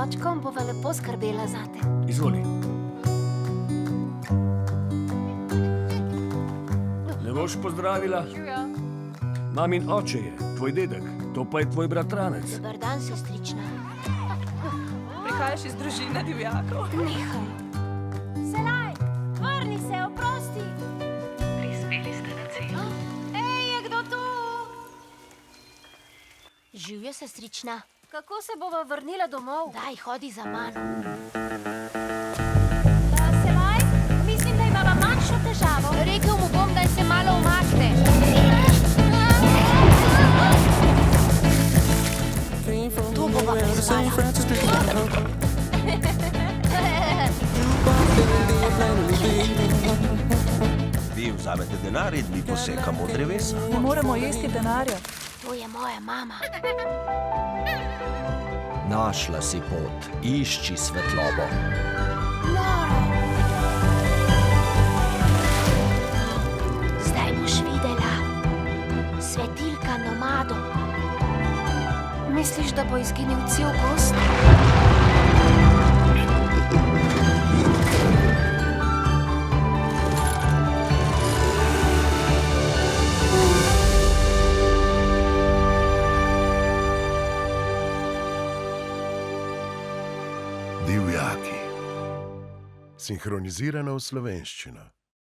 očkom bova lepo skrbela zate. Izvoli. Ne boš pozdravila? Mamin oče je, tvoj dedek, to pa je tvoj bratranec. Dobar dan, sestrična. Prihajaš iz družine divjakov. Nehaj. Selaj, vrni se, oprosti. Prispeli ste na cilj. Ej, je kdo tu? Živjo, sestrična. Kako se bova vrnila domov? Daj, hodi za mano. Selaj, mislim, da imava manjšo težavo. Rekel mu bom, da se malo umakne. Tu bova prespala. Vi vzamete denar in mi posekamo drevesa. Ne moremo jesti denarja. To je moja mama. Našla si pot, išči svetlobo. Noro. Zdaj boš videla. Svetilka nomadov. Misliš, da bo izginil cel gozd? Divjaki. Sinhronizirano v slovenščino.